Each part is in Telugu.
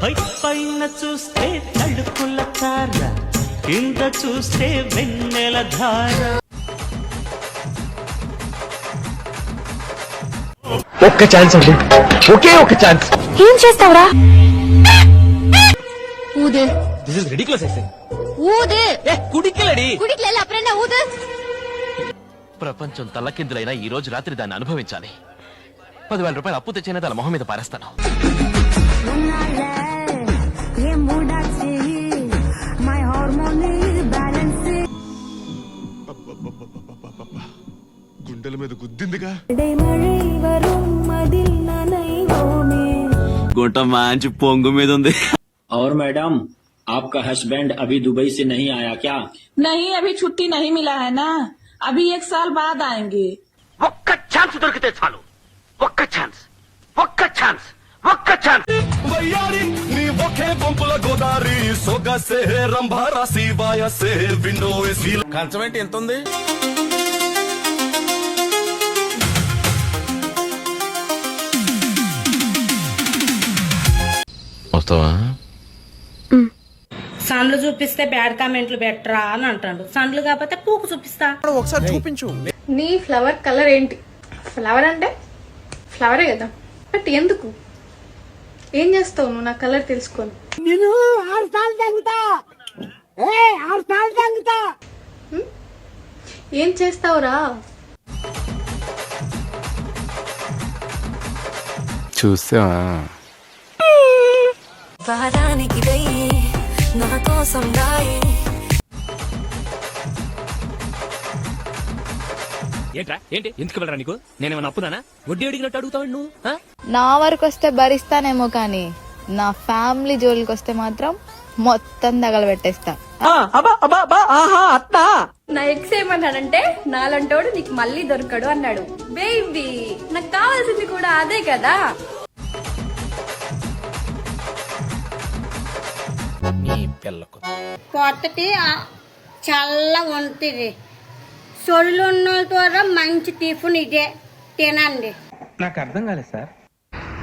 పైన చూస్తే తడుకుల తార, కింద చూస్తే వెన్నెల ధార. ఒక్క ఛాన్స్ అండి, ఒకే ఒక్క ఛాన్స్. ఏం చేస్తావురా? ఊదే. This is ridiculous I say. ఊదే. కుడికిలడి. కుడికిలెళ్ళి అప్పుడన్నా ఊదే. ప్రపంచం తల్లకిందులైనా ఈ రోజు రాత్రి దాన్ని అనుభవించాలి. 10,000 రూపాయలు అప్పు తెచ్చినా దాని మొహం మీద పారేస్తాను. గుండెల మీద గుద్దిందిగా. గుంట మంచి పొంగు మీద ఉంది. और मैडम आपका हस्बैंड अभी दुबई से नहीं आया क्या? नहीं, अभी छुट्टी नहीं मिला है ना, अभी 1 साल बाद आएंगे. ఒక్క ఛాన్స్ దొరికితే చాలు. ఒక్క ఛాన్స్, ఒక్క ఛాన్స్, ఒక్క ఛాన్స్. వయ్యారి నీ ఒకే పంపుల గోదారి, సొగసే రంభారాసి వాయసే విండో ఏసీ. కంచం ఏంటి ఎంత ఉంది? వస్తావా? సన్లు చూపిస్తే బ్యాడ్ కామెంట్లు బెటరా అని అంటాడు. సన్లు కాకపోతే పూకు చూపిస్తా. ఒకసారి చూపించు. నీ ఫ్లవర్ కలర్ ఏంటి? ఫ్లవర్ అంటే ఫ్లవరే కదా, బట్ ఎందుకు? ఏం చేస్తావు నువ్వు నా కలర్ తెలుసుకొని? ఏం చేస్తావురా? చూసావా? వారానికి వెయ్యి నా కోసం రాయి. ఏంట్రా ఏంటి ఎందుకు వెళ్ళరా? నీకు నేనేమన్నా అప్పుదానా? వడ్డీ అడిగినట్టు అడుగుతావు నువ్వు. నా వరకు వస్తే భరిస్తానేమో, కానీ నా ఫ్యామిలీ జోలికి వస్తే మాత్రం మొత్తం తగలబెట్టేస్తా. నా ఎక్స్ ఏమన్నాడంటే, నాలంటోడు నీకు మళ్ళీ దొరకడు అన్నాడు. బేబీ, నాకు కావాల్సింది కూడా అదే కదా. కొత్తటి చల్ల ఉంటుంది. సొల్లు ఉన్న ద్వారా మంచి టిఫిన్ ఇదే తినండి. నాకు అర్థం కాలేదు సార్.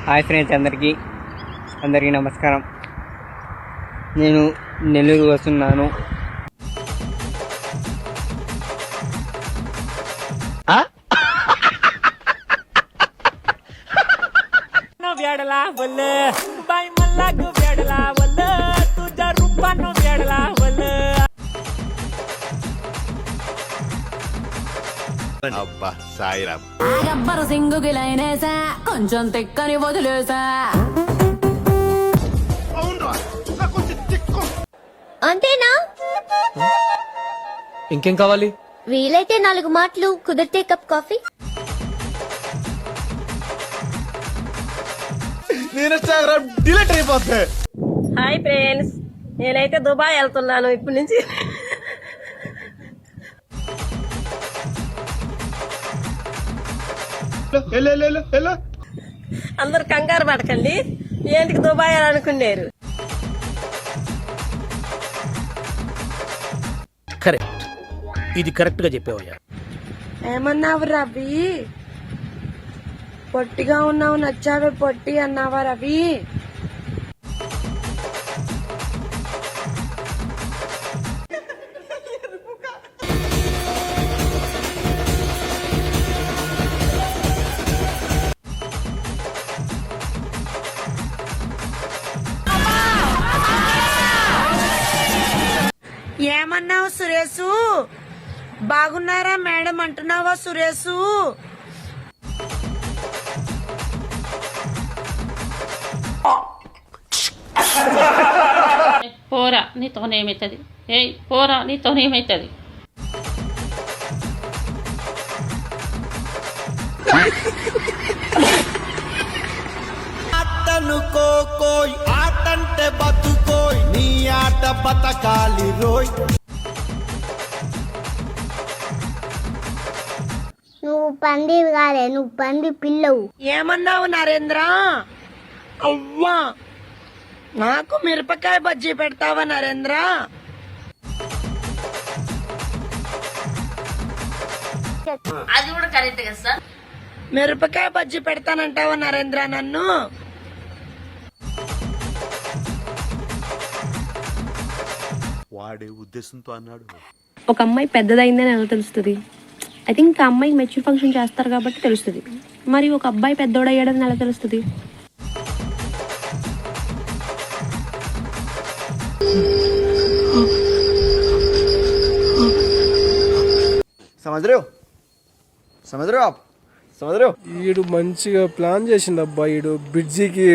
హాయ్ ఫ్రెండ్స్, అందరికీ నమస్కారం. నేను నెల్లూరు వస్తున్నాను. వేడలా వల్లే బాయ్ మల్లాకు వేడలా వల్లే తుజా రూపాను వేడలా వల్లే. అబ్బా సాయిరామ్. గబ్బరు సింగుకి లైనేసా, కొంచెం తిక్కని వదిలేసా. అంతేనా? ఇంకేం కావాలి? వీలైతే 4 మాటలు, కుదిరితే కప్ కాఫీ. నేను ఇన్స్టాగ్రామ్ డిలీట్ అయిపోతే. హాయ్ ఫ్రెండ్స్, నేనైతే దుబాయ్ వెళ్తున్నాను ఇప్పటి నుంచి. అందరు కంగారు పడకండి, ఏంటికి దుబాయ్ అని అనుకున్నారు. కరెక్ట్, ఇది కరెక్ట్ గా చెప్పావయ్యా. ఏమన్నావు రవి? పొట్టిగా ఉన్నావు, నచ్చావే పొట్టి అన్నావా రవి? ఏమన్నావు సురేషు? బాగున్నారా మేడం అంటున్నావా సురేషు? పోరా నీతోనేమైతుంది? ఏయ్ పోరా నీతోనేమైతుంది? ఆటనుకోకోయ్ ఆటంటే బతుకోయ్, నీ ఆట బతకాలి రోయ్. నువ్వు పందివి కాదే, నువ్వు పంది పిల్లవు. ఏమన్నావు నరేంద్ర? అవ్వా, నాకు మిరపకాయ బజ్జీ పెడతావా నరేంద్ర? అది కూడా కరెక్ట్ కదా సార్. మిరపకాయ బజ్జీ పెడతానంటావా నరేంద్ర నన్ను? ఆడే ఉద్దేశంతో అన్నాడు. ఒక అమ్మాయి పెద్దదైందని ఎలా తెలుస్తుంది? ఐ థింక్ ఆ అమ్మాయికి మెచ్యూర్ ఫంక్షన్ చేస్తారు కాబట్టి తెలుస్తుంది. మరి ఒక అబ్బాయి పెద్దోడయ్యాడని ఎలా తెలుస్తుంది? ఈడు మంచిగా ప్లాన్ చేసిండు అబ్బా. ఈడు బ్రిడ్జికి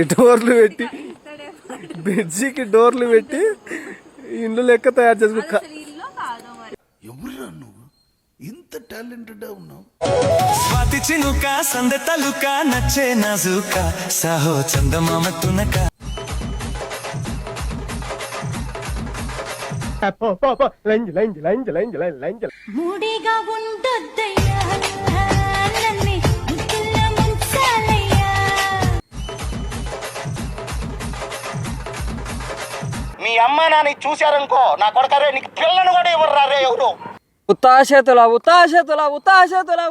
డోర్లు పెట్టి ఇండ్లు లెక్క తయారు చేసుకో. ఎవరురా నువ్వు ఇంత టాలెంటెడ్ ఉన్నావు? స్వాతి చినుక సందె తలుక నచ్చే నాజుక సాహో చందమామ తునక. మూడిగా ఉండొద్దయ్యా నన్ను ముద్దుల్లో ముంచాలయ్యా. మీ అమ్మ నాని చూశారనుకో నా కొడకరే నీకు పిల్లను కూడా ఇవ్వరు రే ఎవరు. ఉత్తాశతులా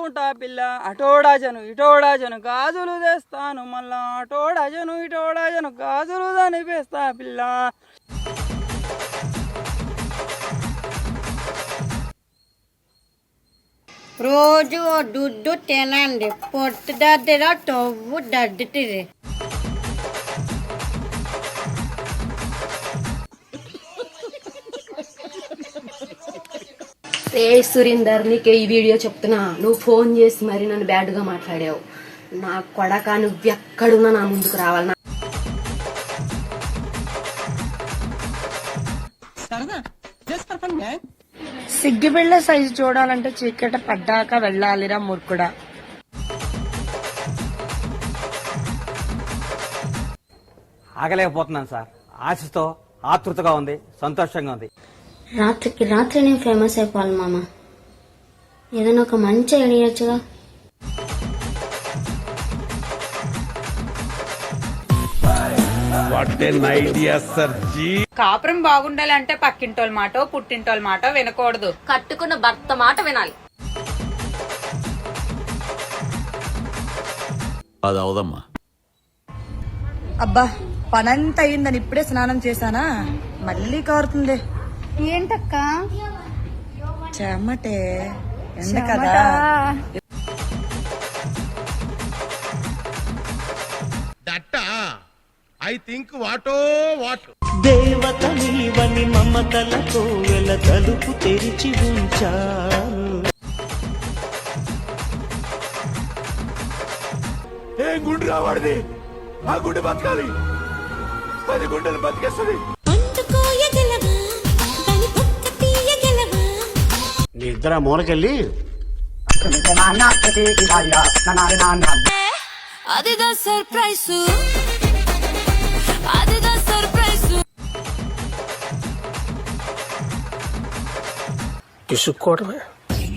ఉంటా పిల్ల. అటోడాజను ఇటోడాజను గాజులు తెస్తాను మళ్ళా. అటోడాజను ఇటోడాజను గాజులు దానిపేస్తా పిల్ల. రోజు దుడ్డు తినండి, పొట్టు దద్దిరా తవ్వు దద్దిటిరి. సురీందర్, నీకే ఈ వీడియో చెప్తున్నా. నువ్వు ఫోన్ చేసి మరి నన్ను బ్యాడ్గా మాట్లాడావు. నా కొడక, నువ్వు ఎక్కడున్నా నా ముందుకు రావాలి. సిగ్గిబిళ్ళ సైజు చూడాలంటే చీకట పడ్డాక వెళ్ళాలిరా మూర్ఖుడా. ఆగలేకపోతున్నాను సార్. ఆశతో ఆతృతగా ఉంది, సంతోషంగా ఉంది. రాత్రికి రాత్రి నేను ఫేమస్ అయిపోవాలి మామ. ఏదైనా ఒక మంచి ఐడియా వచ్చుగా. కాపురం బాగుండాలంటే పక్కింటోళ్ళ మాట పుట్టింటోళ్ళ మాట వినకూడదు. కట్టుకున్న భర్త మాట వినాలి. అది అవదమ్మా. అబ్బా, పనంతా అయిందని ఇప్పుడే స్నానం చేశానా, మళ్ళీ కారుతుంది. ఏంటక్క? చెమటే ఎండ కదా. ఐ థింక్ వాటో వాట్. దేవత నీవని మమతలతో వెల తలుపు తెరిచి ఉంచాను. ఏ గుండు రావాడిది, ఆ గుండె బతకాలి. 10 గుండెలు బతికేస్తుంది. నీ ఇద్దరు మూలకెళ్ళి అదిదా సర్ప్రైజ్, అదిదా సర్ప్రైజ్. ఇసుక్కోవడమే.